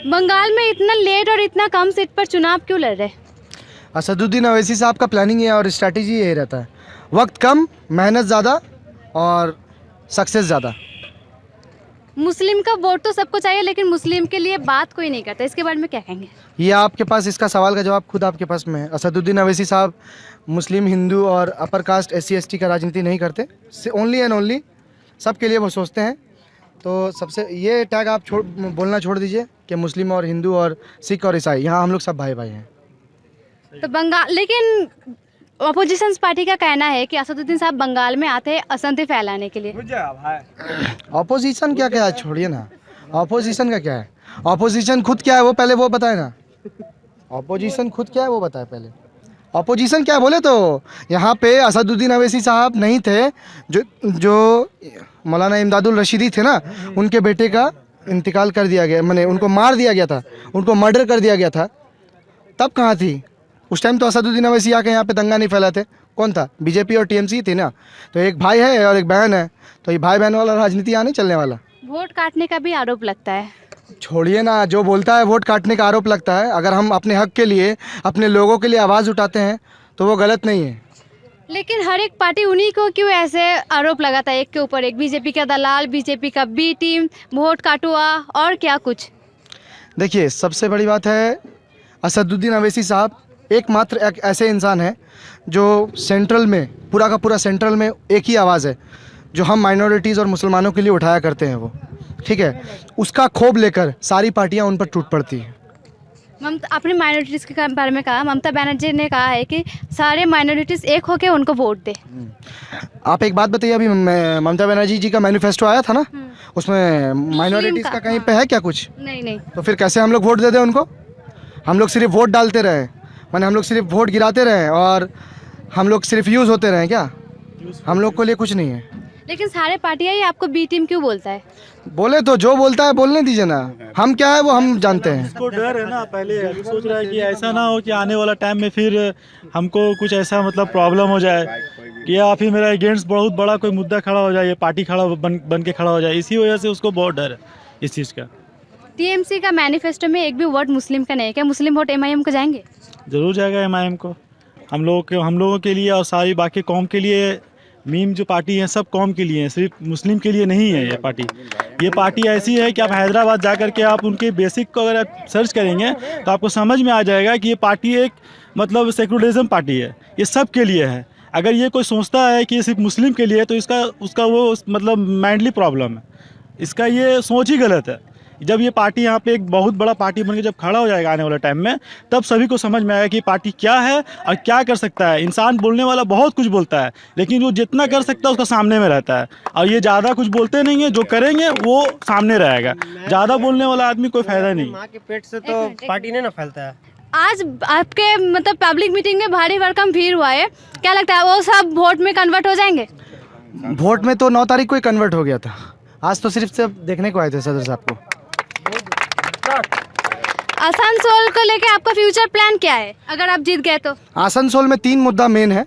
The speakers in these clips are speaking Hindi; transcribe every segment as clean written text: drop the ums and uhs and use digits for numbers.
बंगाल में इतना लेट और इतना कम सीट पर चुनाव क्यों लड़ रहे? असदुद्दीन अवैसी साहब का प्लानिंग है और स्ट्रैटेजी यही रहता है, वक्त कम, मेहनत ज़्यादा और सक्सेस ज़्यादा। मुस्लिम का वोट तो सबको चाहिए, लेकिन मुस्लिम के लिए बात कोई नहीं करता, इसके बारे में क्या कहेंगे? ये आपके पास इसका सवाल का जवाब खुद आपके पास में है। असदुद्दीन अवैसी साहब मुस्लिम, हिंदू और अपर कास्ट SC ST का राजनीति नहीं करते, ओनली एंड ओनली सबके लिए वो सोचते हैं। तो सबसे ये टैग आप बोलना छोड़ दीजिए कि मुस्लिम और हिंदू और सिख और ईसाई, यहाँ हम लोग सब भाई भाई हैं। तो बंगाल, लेकिन अपोजिशन पार्टी का कहना है कि असदुद्दीन साहब बंगाल में आते हैं असंति फैलाने के लिए। ऑपोजिशन क्या क्या है, छोड़िए ना, ऑपोजिशन का क्या है, ऑपोजिशन खुद क्या है वो पहले वो बताए ना, ऑपोजिशन खुद क्या है वो बताए पहले। ऑपोजिशन क्या बोले तो यहाँ पे असदुद्दीन अवैसी साहब नहीं थे, जो मौलाना इमदादुल रशीदी थे ना, उनके बेटे का इंतकाल कर दिया गया, मैंने उनको मार दिया गया था, उनको मर्डर कर दिया गया था, तब कहाँ थी उस टाइम? तो असदुद्दीन अवैसी आके यहाँ पे दंगा नहीं फैलाते। कौन था? बीजेपी और TMC थी ना। तो एक भाई है और एक बहन है, तो ये भाई बहन वाला राजनीति यहाँ नहीं चलने वाला। वोट काटने का भी आरोप लगता है। छोड़िए ना, जो बोलता है वोट काटने का आरोप लगता है, अगर हम अपने हक के लिए, अपने लोगों के लिए आवाज़ उठाते हैं तो वो गलत नहीं है। लेकिन हर एक पार्टी उन्हीं को क्यों ऐसे आरोप लगाता है एक के ऊपर एक? बीजेपी का दलाल, बीजेपी का B टीम, वोट काटुआ और क्या कुछ। देखिए, सबसे बड़ी बात है, असदुद्दीन अवैसी साहब एकमात्र एक ऐसे इंसान हैं जो सेंट्रल में, पूरा का पूरा सेंट्रल में एक ही आवाज़ है जो हम माइनॉरिटीज़ और मुसलमानों के लिए उठाया करते हैं वो, ठीक है। उसका खोब लेकर सारी पार्टियां उन पर टूट पड़ती हैं। ममता, आपने माइनॉरिटीज़ के बारे में कहा, ममता बनर्जी ने कहा है कि सारे माइनॉरिटीज़ एक होकर उनको वोट दे। आप एक बात बताइए, अभी ममता बनर्जी जी का मैनिफेस्टो आया था ना, उसमें माइनॉरिटीज़ का कहीं पे है क्या कुछ? नहीं। तो फिर कैसे हम लोग वोट दे दें उनको? हम लोग सिर्फ वोट डालते रहे, माने हम लोग सिर्फ वोट गिराते रहे और हम लोग सिर्फ यूज़ होते रहे क्या? हम लोग को लिए कुछ नहीं है। लेकिन सारे पार्टियां ही आपको B टीम क्यों बोलता है? बोले तो जो बोलता है बोलने दीजिए ना, हम क्या है वो हम जानते हैं। इसको डर है ना, पहले अभी सोच रहा है कि ऐसा ना हो कि आने वाला टाइम में फिर हमको कुछ ऐसा मतलब प्रॉब्लम हो जाए कि या फिर मेरा अगेंस्ट बहुत बड़ा कोई मुद्दा खड़ा हो जाए, ये पार्टी खड़ा बन के खड़ा हो जाए, इसी वजह से उसको बहुत डर है इस चीज़ का। TMC का मैनिफेस्टो में एक भी वर्ड मुस्लिम का नहीं है, क्या मुस्लिम वोट MIM को जाएंगे? ज़रूर जाएगा MIM को। हम लोगों के लिए और सारी बाकी कौम के लिए, मीम जो पार्टी है सब कौम के लिए है, सिर्फ मुस्लिम के लिए नहीं है ये पार्टी। ये पार्टी ऐसी है कि आप हैदराबाद जा कर के आप उनके बेसिक को अगर आप सर्च करेंगे तो आपको समझ में आ जाएगा कि ये पार्टी एक मतलब सेकुलरिज्म पार्टी है, ये सब के लिए है। अगर ये कोई सोचता है कि ये सिर्फ मुस्लिम के लिए, तो उसका वो मतलब माइंडली प्रॉब्लम है, इसका ये सोच ही गलत है। जब ये पार्टी यहाँ पे एक बहुत बड़ा पार्टी बनकर जब खड़ा हो जाएगा आने वाले टाइम में, तब सभी को समझ में आएगा कि पार्टी क्या है और क्या कर सकता है। इंसान बोलने वाला बहुत कुछ बोलता है, लेकिन वो जितना कर सकता है उसका सामने में रहता है, और ये ज़्यादा कुछ बोलते नहीं है, जो करेंगे वो सामने रहेगा। ज़्यादा बोलने वाला आदमी कोई फायदा नहीं। माँ के पेट से तो पार्टी नहीं ना फैलता है। आज आपके मतलब पब्लिक मीटिंग में भारी भरकम भीड़ हुआ है, क्या लगता है वो सब वोट में कन्वर्ट हो जाएंगे? वोट में तो 9 तारीख को ही कन्वर्ट हो गया था, आज तो सिर्फ देखने को आए थे सदर साहब को। आसनसोल को लेके आपका फ्यूचर प्लान क्या है अगर आप जीत गए तो? आसनसोल में 3 मुद्दा मेन है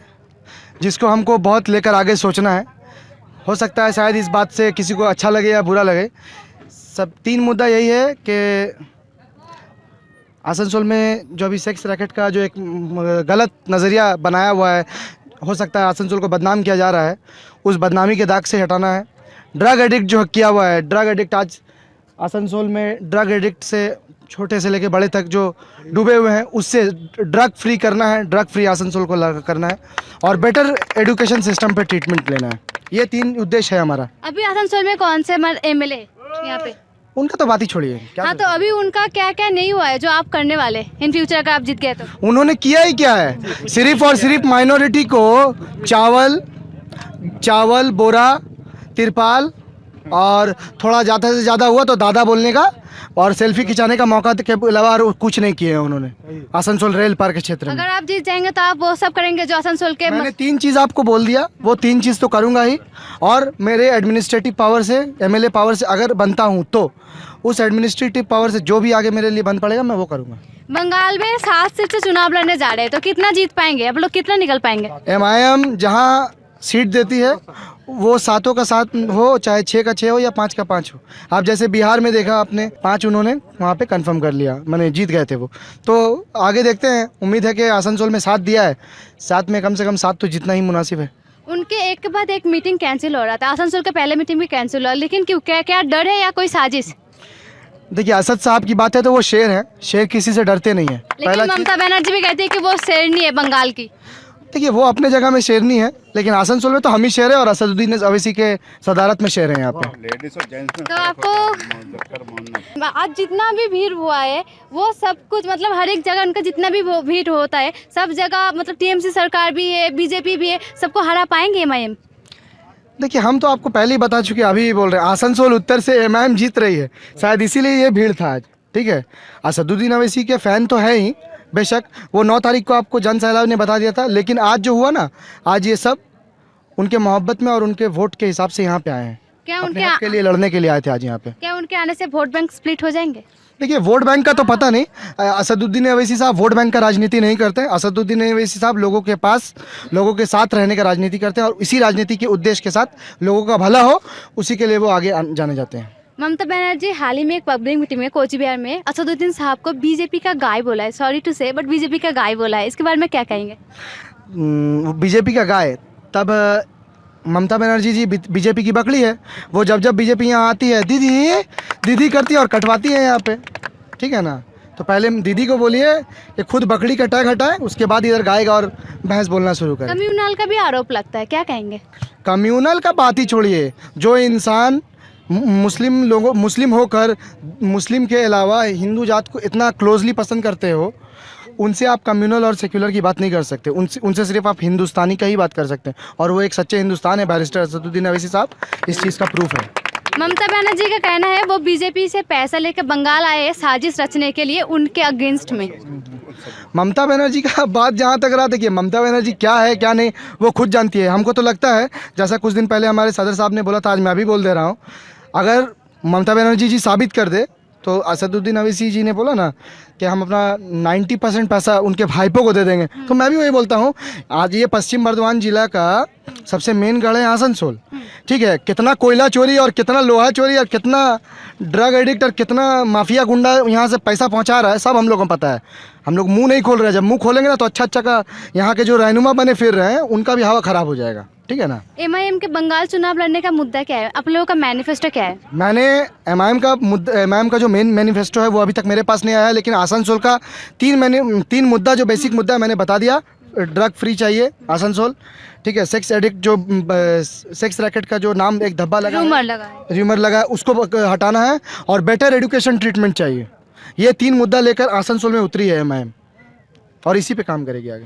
जिसको हमको बहुत लेकर आगे सोचना है। हो सकता है शायद इस बात से किसी को अच्छा लगे या बुरा लगे। सब 3 मुद्दा यही है कि आसनसोल में जो अभी सेक्स रैकेट का जो एक गलत नज़रिया बनाया हुआ है, हो सकता है आसनसोल को बदनाम किया जा रहा है, उस बदनामी के दाग से हटाना है। ड्रग एडिक्ट जो किया हुआ है, ड्रग एडिक्ट आज आसनसोल में ड्रग एडिक्ट से छोटे से लेके बड़े तक जो डूबे हुए हैं, उससे ड्रग फ्री करना है, ड्रग फ्री आसनसोल को करना है और बेटर एजुकेशन सिस्टम पे ट्रीटमेंट लेना है। ये 3 उद्देश्य है हमारा। अभी आसनसोल में कौन से MLA यहाँ पे? उनका तो बात ही छोड़िए। हाँ, तो अभी उनका क्या क्या नहीं हुआ है जो आप करने वाले इन फ्यूचर अगर आप जीत गए तो? उन्होंने किया ही क्या है? सिर्फ और सिर्फ माइनॉरिटी को चावल बोरा, तिरपाल और थोड़ा ज़्यादा से ज़्यादा हुआ तो दादा बोलने का और सेल्फी खिंचाने का मौका के अलावा और कुछ नहीं किए हैं उन्होंने आसनसोल रेल पार्क के क्षेत्र में। अगर आप जीत जाएंगे तो आप वो सब करेंगे जो आसनसोल के मैंने 3 चीज़ आपको बोल दिया, वो 3 चीज़ तो करूँगा ही। और मेरे एडमिनिस्ट्रेटिव पावर से, MLA पावर से अगर बनता हूँ तो उस एडमिनिस्ट्रेटिव पावर से जो भी आगे मेरे लिए बन पड़ेगा मैं वो करूँगा। बंगाल में 7 सीट से चुनाव लड़ने जा रहे हैं, तो कितना जीत पाएंगे आप लोग, कितना निकल पाएंगे? MIM जहाँ सीट देती है वो सातों का सात हो, चाहे 6 का 6 हो या 5 का 5 हो। आप जैसे बिहार में देखा आपने 5 उन्होंने वहाँ पे कंफर्म कर लिया, माने जीत गए थे वो। तो आगे देखते हैं, उम्मीद है कि आसनसोल में 7 दिया है, 7 में कम से कम 7 तो जितना ही मुनासिब है। उनके एक के बाद एक मीटिंग कैंसिल हो रहा था, आसनसोल का पहले मीटिंग भी कैंसिल हुआ, लेकिन क्यों, क्या क्या डर है या कोई साजिश? देखिए असद साहब की बात है तो वो शेर हैं, शेर किसी से डरते नहीं है। लेकिन ममता बनर्जी भी कहती है कि वो शेरनी है बंगाल की। देखिए वो अपने जगह में शेरनी है, लेकिन आसनसोल में तो हम ही शेर है और असदुद्दीन अवैसी के सदारत में शेर हैं यहाँ पे। तो आपको आज जितना भी भीड़ हुआ है वो सब कुछ, मतलब हर एक जगह उनका जितना भी भीड़ होता है सब जगह, मतलब टीएमसी सरकार भी है, बीजेपी भी है, सबको हरा पाएंगे एमआईएम? देखिए हम तो आपको पहले ही बता चुके, अभी भी बोल रहे हैं, आसनसोल उत्तर से एमआईएम जीत रही है, शायद इसीलिए ये भीड़ था आज। ठीक है, असदुद्दीन अवैसी के फ़ैन तो है ही, बेशक वो 9 तारीख को आपको जन सैलाब ने बता दिया था, लेकिन आज जो हुआ ना, आज ये सब उनके मोहब्बत में और उनके वोट के हिसाब से यहाँ पे आए हैं। क्या अपने हक के लिए लड़ने के लिए आए थे आज यहाँ पे। क्या उनके आने से वोट बैंक स्प्लिट हो जाएंगे? देखिए वोट बैंक का तो पता नहीं, असदुद्दीन अवैसी साहब वोट बैंक का राजनीति नहीं करते। असदुद्दीन अवैसी साहब लोगों के पास, लोगों के साथ रहने का राजनीति करते हैं और इसी राजनीति के उद्देश्य के साथ लोगों का भला हो, उसी के लिए वो आगे जाने जाते हैं। ममता बनर्जी हाल ही में एक पब्लिक मीटिंग में कोच बिहार में असदुद्दीन साहब को बीजेपी का गाय बोला है, सॉरी टू से बट बीजेपी का गाय बोला है, इसके बारे में क्या कहेंगे? बीजेपी का गाय, तब ममता बनर्जी जी बीजेपी की बकरी है। वो जब जब बीजेपी यहाँ आती है दीदी दीदी करती है और कटवाती है यहाँ पे, ठीक है ना। तो पहले दीदी को बोलिए कि खुद बकरी का टैग हटाए, उसके बाद इधर गायेगा और भैंस बोलना शुरू करे। कम्युनल का भी आरोप लगता है, क्या कहेंगे? कम्युनल का बात ही छोड़िए, जो इंसान मुस्लिम होकर मुस्लिम के अलावा हिंदू जात को इतना क्लोजली पसंद करते हो, उनसे आप कम्युनल और सेक्युलर की बात नहीं कर सकते। उनसे सिर्फ आप हिंदुस्तानी का ही बात कर सकते हैं, और वो एक सच्चे हिंदुस्तान है। बैरिस्टर असदुद्दीन अवैसी साहब इस चीज़ का प्रूफ है। ममता बनर्जी का कहना है वो बीजेपी से पैसा लेकर बंगाल आए हैं साजिश रचने के लिए उनके अगेंस्ट में। ममता बनर्जी का बात जहाँ तक रहा, देखिए ममता बनर्जी क्या है क्या नहीं वो खुद जानती है। हमको तो लगता है, जैसा कुछ दिन पहले हमारे सदर साहब ने बोला था, आज मैं भी बोल दे रहा हूँ, अगर ममता बनर्जी जी साबित कर दे तो असदुद्दीन अवैसी जी ने बोला ना कि हम अपना 90% पैसा उनके भाईपों को दे देंगे, तो मैं भी वही बोलता हूँ। आज ये पश्चिम बर्धमान जिला का सबसे मेन गढ़ है आसनसोल, ठीक है। कितना कोयला चोरी और कितना लोहा चोरी और कितना ड्रग एडिक्ट और कितना माफिया गुंडा यहाँ से पैसा पहुँचा रहा है, सब हम लोगों को पता है। हम लोग मुंह नहीं खोल रहे हैं, जब मुंह खोलेंगे ना तो अच्छा का यहाँ के जो रहनुमा बने फिर रहे हैं उनका भी हवा खराब हो जाएगा, ठीक है ना। एमआईएम के बंगाल चुनाव लड़ने का मुद्दा क्या है? आप लोगों का मैनिफेस्टो क्या है? मैंने एमआईएम का जो मेन मैनिफेस्टो है वो अभी तक मेरे पास नहीं आया है, लेकिन आसनसोल का 3 मुद्दा जो बेसिक मुद्दा है मैंने बता दिया। ड्रग फ्री चाहिए आसनसोल, ठीक है। सेक्स एडिक्ट जो सेक्स रैकेट का जो नाम एक धब्बा लगा, र्यूमर लगा है, उसको हटाना है, और बेटर एजुकेशन ट्रीटमेंट चाहिए। ये 3 मुद्दा लेकर आसनसोल में उतरी है एमआईएम और इसी पे काम करेगी आगे।